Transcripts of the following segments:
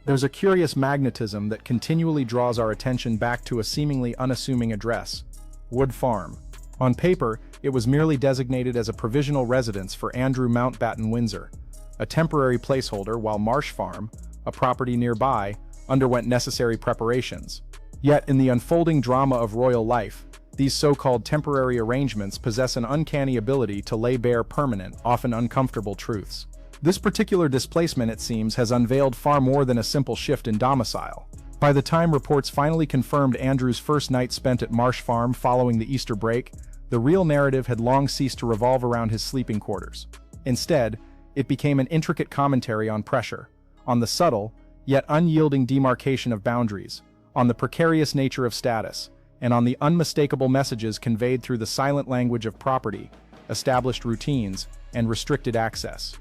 There's a curious magnetism that continually draws our attention back to a seemingly unassuming address, Wood Farm. On paper, it was merely designated as a provisional residence for Andrew Mountbatten Windsor, a temporary placeholder, while Marsh Farm, a property nearby, underwent necessary preparations. Yet, in the unfolding drama of royal life, these so-called temporary arrangements possess an uncanny ability to lay bare permanent, often uncomfortable truths. This particular displacement, it seems, has unveiled far more than a simple shift in domicile. By the time reports finally confirmed Andrew's first night spent at Marsh Farm following the Easter break, the real narrative had long ceased to revolve around his sleeping quarters. Instead, it became an intricate commentary on pressure, on the subtle, yet unyielding demarcation of boundaries, on the precarious nature of status, and on the unmistakable messages conveyed through the silent language of property, established routines, and restricted access.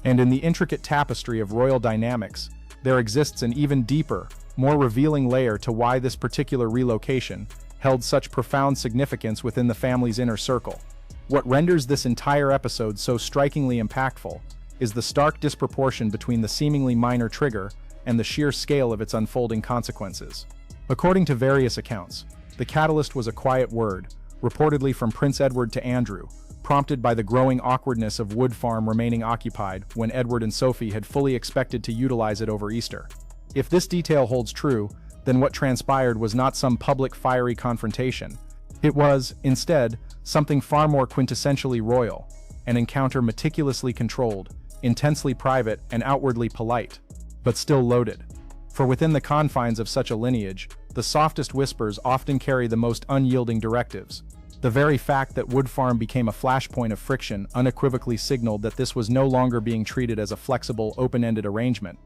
And in the intricate tapestry of royal dynamics, there exists an even deeper, more revealing layer to why this particular relocation held such profound significance within the family's inner circle. What renders this entire episode so strikingly impactful is the stark disproportion between the seemingly minor trigger and the sheer scale of its unfolding consequences. According to various accounts, the catalyst was a quiet word, reportedly from Prince Edward to Andrew, prompted by the growing awkwardness of Wood Farm remaining occupied when Edward and Sophie had fully expected to utilize it over Easter. If this detail holds true, then what transpired was not some public fiery confrontation. It was, instead, something far more quintessentially royal, an encounter meticulously controlled, intensely private, and outwardly polite, but still loaded. For within the confines of such a lineage, the softest whispers often carry the most unyielding directives. The very fact that Wood Farm became a flashpoint of friction unequivocally signaled that this was no longer being treated as a flexible, open-ended arrangement.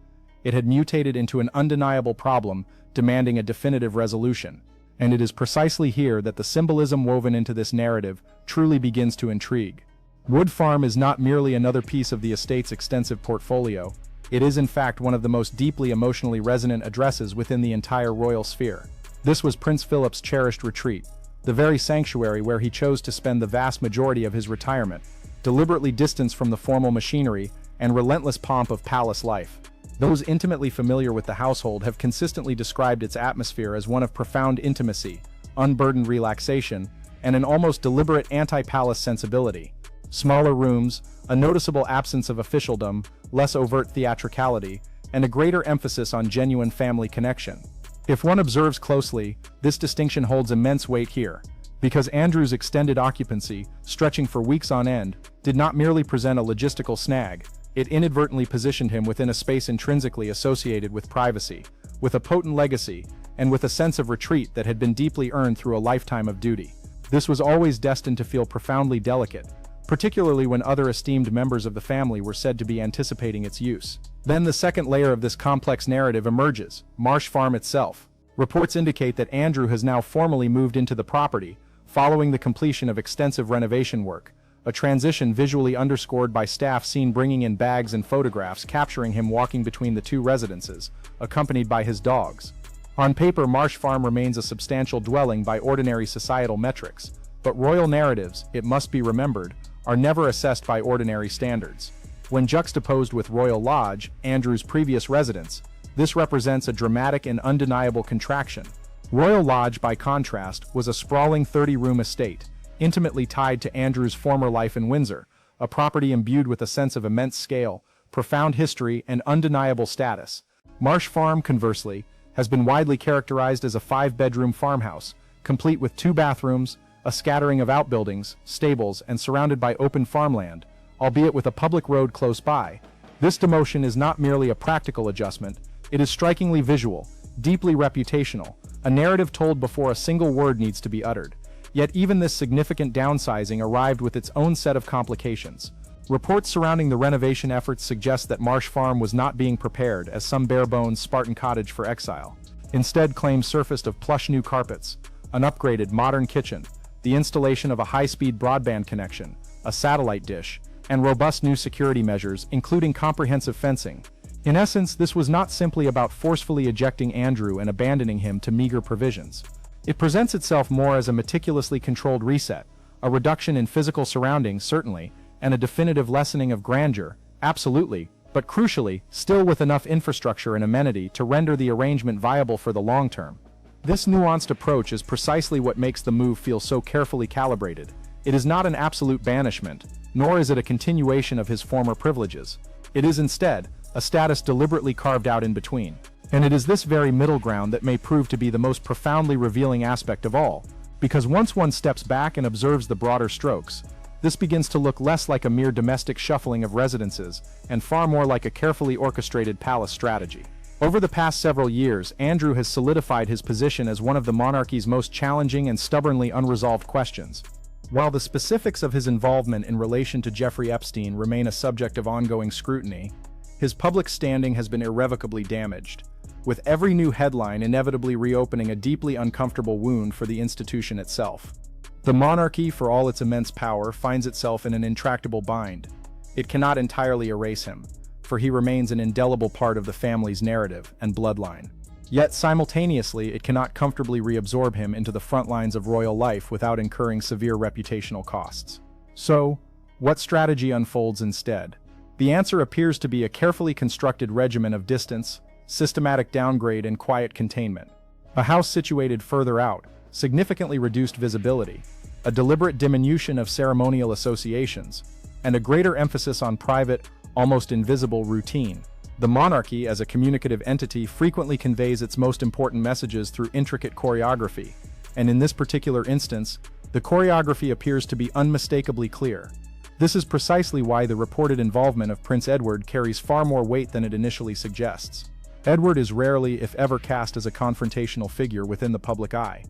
It had mutated into an undeniable problem demanding a definitive resolution. And it is precisely here that the symbolism woven into this narrative truly begins to intrigue. Wood Farm is not merely another piece of the estate's extensive portfolio. It is in fact one of the most deeply emotionally resonant addresses within the entire royal sphere. This was Prince Philip's cherished retreat, the very sanctuary where he chose to spend the vast majority of his retirement, deliberately distanced from the formal machinery and relentless pomp of palace life. Those intimately familiar with the household have consistently described its atmosphere as one of profound intimacy, unburdened relaxation, and an almost deliberate anti-palace sensibility. Smaller rooms, a noticeable absence of officialdom, less overt theatricality, and a greater emphasis on genuine family connection. If one observes closely, this distinction holds immense weight here, because Andrew's extended occupancy, stretching for weeks on end, did not merely present a logistical snag. It inadvertently positioned him within a space intrinsically associated with privacy, with a potent legacy, and with a sense of retreat that had been deeply earned through a lifetime of duty. This was always destined to feel profoundly delicate, particularly when other esteemed members of the family were said to be anticipating its use. Then the second layer of this complex narrative emerges, Marsh Farm itself. Reports indicate that Andrew has now formally moved into the property, following the completion of extensive renovation work, a transition visually underscored by staff seen bringing in bags and photographs capturing him walking between the two residences, accompanied by his dogs. On paper, Marsh Farm remains a substantial dwelling by ordinary societal metrics, but royal narratives, it must be remembered, are never assessed by ordinary standards. When juxtaposed with Royal Lodge, Andrew's previous residence, this represents a dramatic and undeniable contraction. Royal Lodge, by contrast, was a sprawling 30-room estate, intimately tied to Andrew's former life in Windsor, a property imbued with a sense of immense scale, profound history, and undeniable status. Marsh Farm, conversely, has been widely characterized as a 5-bedroom farmhouse, complete with 2 bathrooms, a scattering of outbuildings, stables, and surrounded by open farmland, albeit with a public road close by. This demotion is not merely a practical adjustment, it is strikingly visual, deeply reputational, a narrative told before a single word needs to be uttered. Yet even this significant downsizing arrived with its own set of complications. Reports surrounding the renovation efforts suggest that Marsh Farm was not being prepared as some bare-bones Spartan cottage for exile. Instead, claims surfaced of plush new carpets, an upgraded modern kitchen, the installation of a high-speed broadband connection, a satellite dish, and robust new security measures, including comprehensive fencing. In essence, this was not simply about forcefully ejecting Andrew and abandoning him to meager provisions. It presents itself more as a meticulously controlled reset, a reduction in physical surroundings, certainly, and a definitive lessening of grandeur, absolutely, but crucially, still with enough infrastructure and amenity to render the arrangement viable for the long term. This nuanced approach is precisely what makes the move feel so carefully calibrated. It is not an absolute banishment, nor is it a continuation of his former privileges. It is instead a status deliberately carved out in between. And it is this very middle ground that may prove to be the most profoundly revealing aspect of all, because once one steps back and observes the broader strokes, this begins to look less like a mere domestic shuffling of residences and far more like a carefully orchestrated palace strategy. Over the past several years, Andrew has solidified his position as one of the monarchy's most challenging and stubbornly unresolved questions. While the specifics of his involvement in relation to Jeffrey Epstein remain a subject of ongoing scrutiny, his public standing has been irrevocably damaged, with every new headline inevitably reopening a deeply uncomfortable wound for the institution itself. The monarchy, for all its immense power, finds itself in an intractable bind. It cannot entirely erase him, for he remains an indelible part of the family's narrative and bloodline. Yet simultaneously, it cannot comfortably reabsorb him into the front lines of royal life without incurring severe reputational costs. So, what strategy unfolds instead? The answer appears to be a carefully constructed regimen of distance, systematic downgrade, and quiet containment. A house situated further out, significantly reduced visibility, a deliberate diminution of ceremonial associations, and a greater emphasis on private, almost invisible routine. The monarchy, as a communicative entity, frequently conveys its most important messages through intricate choreography, and in this particular instance, the choreography appears to be unmistakably clear. This is precisely why the reported involvement of Prince Edward carries far more weight than it initially suggests. Edward is rarely, if ever, cast as a confrontational figure within the public eye.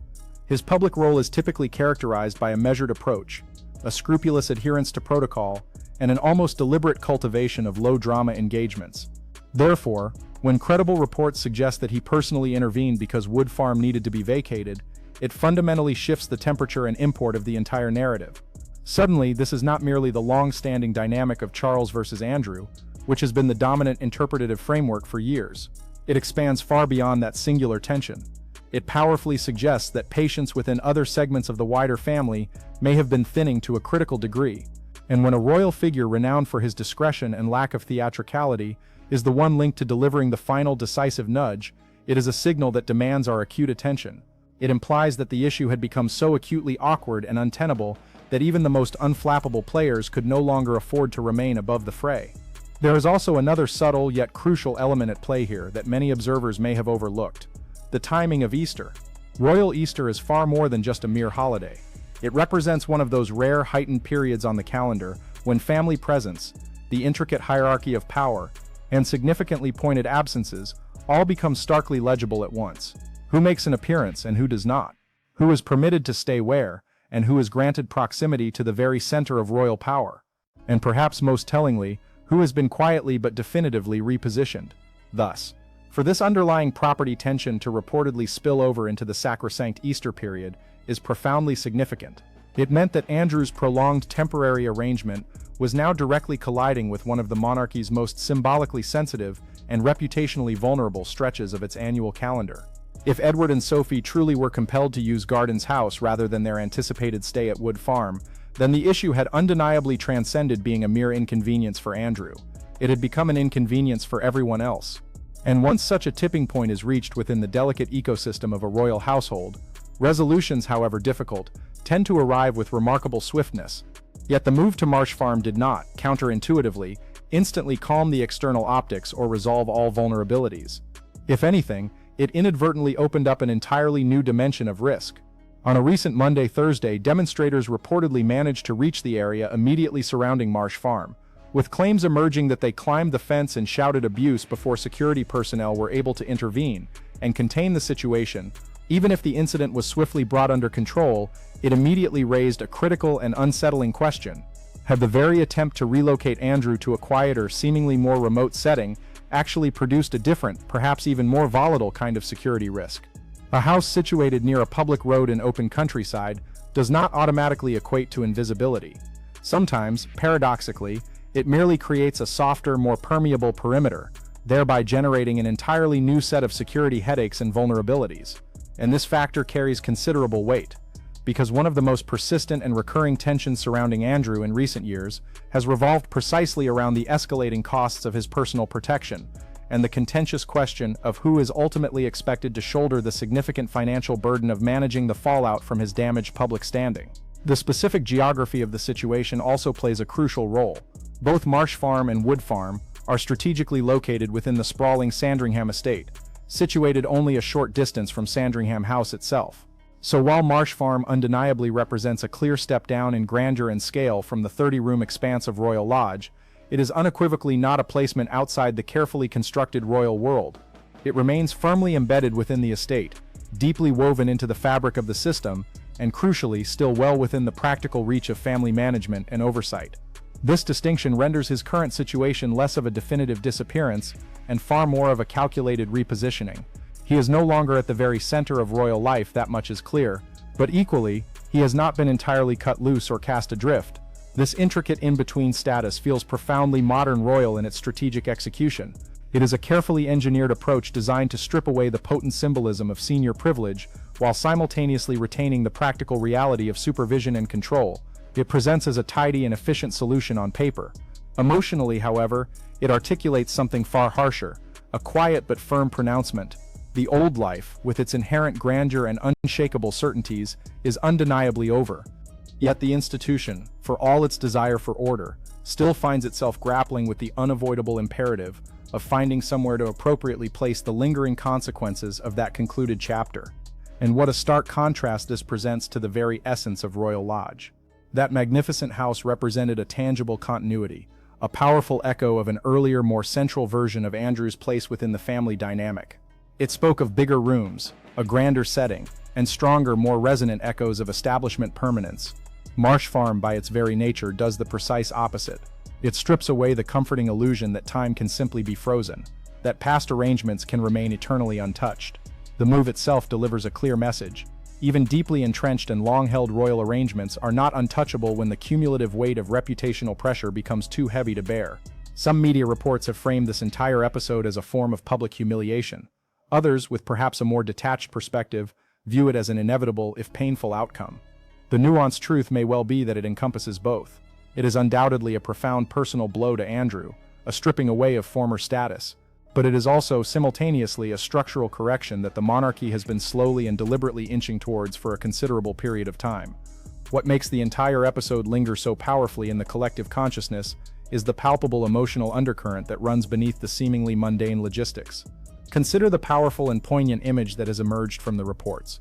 His public role is typically characterized by a measured approach, a scrupulous adherence to protocol, and an almost deliberate cultivation of low-drama engagements. Therefore, when credible reports suggest that he personally intervened because Wood Farm needed to be vacated, it fundamentally shifts the temperature and import of the entire narrative. Suddenly, this is not merely the long-standing dynamic of Charles versus Andrew, which has been the dominant interpretative framework for years. It expands far beyond that singular tension. It powerfully suggests that patience within other segments of the wider family may have been thinning to a critical degree, and when a royal figure renowned for his discretion and lack of theatricality is the one linked to delivering the final decisive nudge, it is a signal that demands our acute attention. It implies that the issue had become so acutely awkward and untenable that even the most unflappable players could no longer afford to remain above the fray. There is also another subtle yet crucial element at play here that many observers may have overlooked: the timing of Easter. Royal Easter is far more than just a mere holiday. It represents one of those rare heightened periods on the calendar when family presence, the intricate hierarchy of power, and significantly pointed absences all become starkly legible at once. Who makes an appearance and who does not? Who is permitted to stay where, and who is granted proximity to the very center of royal power? And perhaps most tellingly, who has been quietly but definitively repositioned? Thus, for this underlying property tension to reportedly spill over into the sacrosanct Easter period is profoundly significant. It meant that Andrew's prolonged temporary arrangement was now directly colliding with one of the monarchy's most symbolically sensitive and reputationally vulnerable stretches of its annual calendar. If Edward and Sophie truly were compelled to use Garden's house rather than their anticipated stay at Wood Farm, then the issue had undeniably transcended being a mere inconvenience for Andrew. It had become an inconvenience for everyone else. And once such a tipping point is reached within the delicate ecosystem of a royal household, resolutions, however difficult, tend to arrive with remarkable swiftness. Yet the move to Marsh Farm did not, counterintuitively, instantly calm the external optics or resolve all vulnerabilities. If anything, it inadvertently opened up an entirely new dimension of risk. On a recent Monday-Thursday, demonstrators reportedly managed to reach the area immediately surrounding Marsh Farm, with claims emerging that they climbed the fence and shouted abuse before security personnel were able to intervene and contain the situation. Even if the incident was swiftly brought under control, it immediately raised a critical and unsettling question. Had the very attempt to relocate Andrew to a quieter, seemingly more remote setting actually produced a different, perhaps even more volatile kind of security risk? A house situated near a public road in open countryside does not automatically equate to invisibility. Sometimes, paradoxically, it merely creates a softer, more permeable perimeter, thereby generating an entirely new set of security headaches and vulnerabilities. And this factor carries considerable weight. because one of the most persistent and recurring tensions surrounding Andrew in recent years has revolved precisely around the escalating costs of his personal protection and the contentious question of who is ultimately expected to shoulder the significant financial burden of managing the fallout from his damaged public standing. The specific geography of the situation also plays a crucial role. Both Marsh Farm and Wood Farm are strategically located within the sprawling Sandringham estate, situated only a short distance from Sandringham House itself. So while Marsh Farm undeniably represents a clear step down in grandeur and scale from the 30-room expanse of Royal Lodge, it is unequivocally not a placement outside the carefully constructed royal world. It remains firmly embedded within the estate, deeply woven into the fabric of the system, and crucially still well within the practical reach of family management and oversight. This distinction renders his current situation less of a definitive disappearance and far more of a calculated repositioning. He is no longer at the very center of royal life, that much is clear, but equally, he has not been entirely cut loose or cast adrift. This intricate in-between status feels profoundly modern royal in its strategic execution. It is a carefully engineered approach designed to strip away the potent symbolism of senior privilege while simultaneously retaining the practical reality of supervision and control. It presents as a tidy and efficient solution on paper. Emotionally, however, it articulates something far harsher, a quiet but firm pronouncement. The old life, with its inherent grandeur and unshakable certainties, is undeniably over. Yet the institution, for all its desire for order, still finds itself grappling with the unavoidable imperative of finding somewhere to appropriately place the lingering consequences of that concluded chapter. And what a stark contrast this presents to the very essence of Royal Lodge. That magnificent house represented a tangible continuity, a powerful echo of an earlier, more central version of Andrew's place within the family dynamic. It spoke of bigger rooms, a grander setting, and stronger, more resonant echoes of establishment permanence. Marsh Farm, by its very nature, does the precise opposite. It strips away the comforting illusion that time can simply be frozen, that past arrangements can remain eternally untouched. The move itself delivers a clear message. Even deeply entrenched and long-held royal arrangements are not untouchable when the cumulative weight of reputational pressure becomes too heavy to bear. Some media reports have framed this entire episode as a form of public humiliation. Others, with perhaps a more detached perspective, view it as an inevitable, if painful, outcome. The nuanced truth may well be that it encompasses both. It is undoubtedly a profound personal blow to Andrew, a stripping away of former status, but it is also simultaneously a structural correction that the monarchy has been slowly and deliberately inching towards for a considerable period of time. What makes the entire episode linger so powerfully in the collective consciousness is the palpable emotional undercurrent that runs beneath the seemingly mundane logistics. Consider the powerful and poignant image that has emerged from the reports.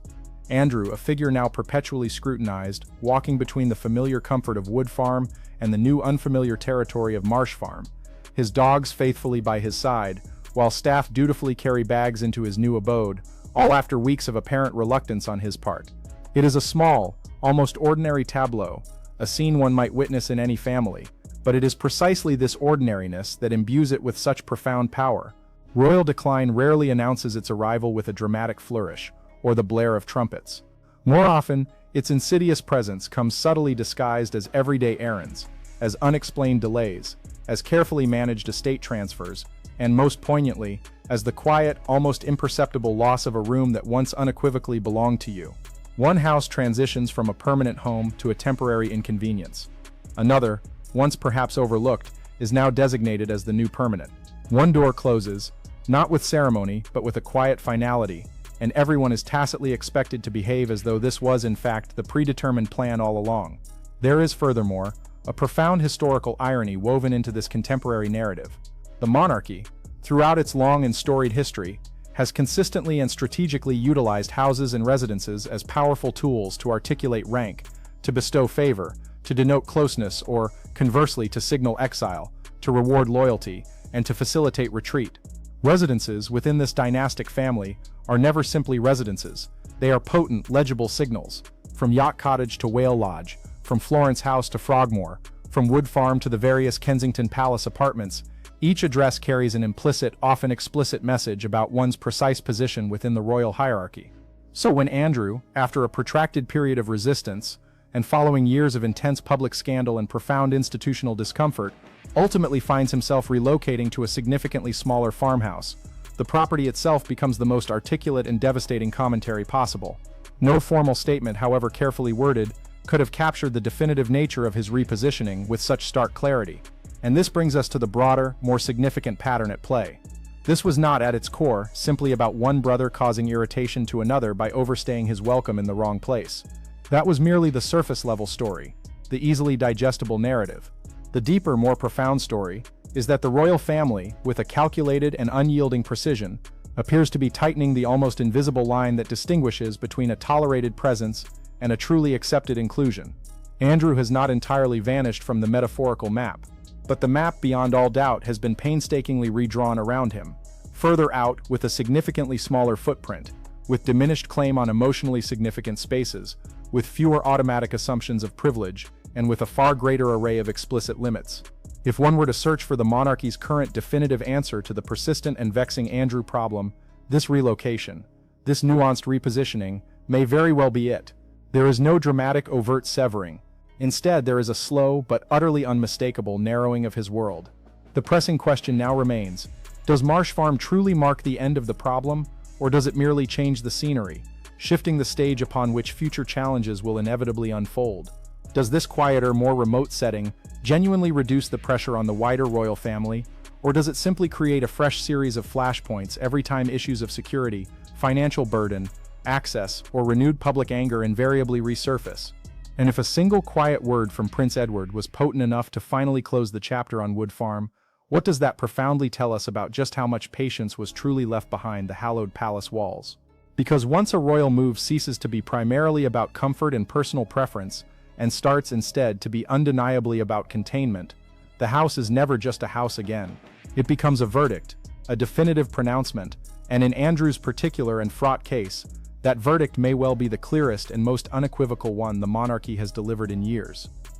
Andrew, a figure now perpetually scrutinized, walking between the familiar comfort of Wood Farm and the new unfamiliar territory of Marsh Farm, his dogs faithfully by his side, while staff dutifully carry bags into his new abode, all after weeks of apparent reluctance on his part. It is a small, almost ordinary tableau, a scene one might witness in any family, but it is precisely this ordinariness that imbues it with such profound power. Royal decline rarely announces its arrival with a dramatic flourish, or the blare of trumpets. More often, its insidious presence comes subtly disguised as everyday errands, as unexplained delays, as carefully managed estate transfers, and most poignantly, as the quiet, almost imperceptible loss of a room that once unequivocally belonged to you. One house transitions from a permanent home to a temporary inconvenience. Another, once perhaps overlooked, is now designated as the new permanent. One door closes, not with ceremony, but with a quiet finality, and everyone is tacitly expected to behave as though this was in fact the predetermined plan all along. There is, furthermore, a profound historical irony woven into this contemporary narrative. The monarchy, throughout its long and storied history, has consistently and strategically utilized houses and residences as powerful tools to articulate rank, to bestow favor, to denote closeness or, conversely, to signal exile, to reward loyalty, and to facilitate retreat. Residences within this dynastic family are never simply residences. They are potent, legible signals. From Yacht Cottage to Whale Lodge, from Florence House to Frogmore, from Wood Farm to the various Kensington Palace apartments, each address carries an implicit, often explicit message about one's precise position within the royal hierarchy. So when Andrew, after a protracted period of resistance, and following years of intense public scandal and profound institutional discomfort, ultimately finds himself relocating to a significantly smaller farmhouse, the property itself becomes the most articulate and devastating commentary possible. No formal statement, however carefully worded, could have captured the definitive nature of his repositioning with such stark clarity. And this brings us to the broader, more significant pattern at play. This was not, at its core, simply about one brother causing irritation to another by overstaying his welcome in the wrong place. That was merely the surface-level story, the easily digestible narrative. The deeper, more profound story is that the royal family, with a calculated and unyielding precision, appears to be tightening the almost invisible line that distinguishes between a tolerated presence and a truly accepted inclusion. Andrew has not entirely vanished from the metaphorical map, but the map, beyond all doubt, has been painstakingly redrawn around him, further out with a significantly smaller footprint, with diminished claim on emotionally significant spaces, with fewer automatic assumptions of privilege, and with a far greater array of explicit limits. If one were to search for the monarchy's current definitive answer to the persistent and vexing Andrew problem, this relocation, this nuanced repositioning, may very well be it. There is no dramatic overt severing. Instead, there is a slow but utterly unmistakable narrowing of his world. The pressing question now remains, does Marsh Farm truly mark the end of the problem, or does it merely change the scenery, shifting the stage upon which future challenges will inevitably unfold? Does this quieter, more remote setting genuinely reduce the pressure on the wider royal family, or does it simply create a fresh series of flashpoints every time issues of security, financial burden, access, or renewed public anger invariably resurface? And if a single quiet word from Prince Edward was potent enough to finally close the chapter on Wood Farm, what does that profoundly tell us about just how much patience was truly left behind the hallowed palace walls? Because once a royal move ceases to be primarily about comfort and personal preference, and starts instead to be undeniably about containment, the house is never just a house again. It becomes a verdict, a definitive pronouncement, and in Andrew's particular and fraught case, that verdict may well be the clearest and most unequivocal one the monarchy has delivered in years.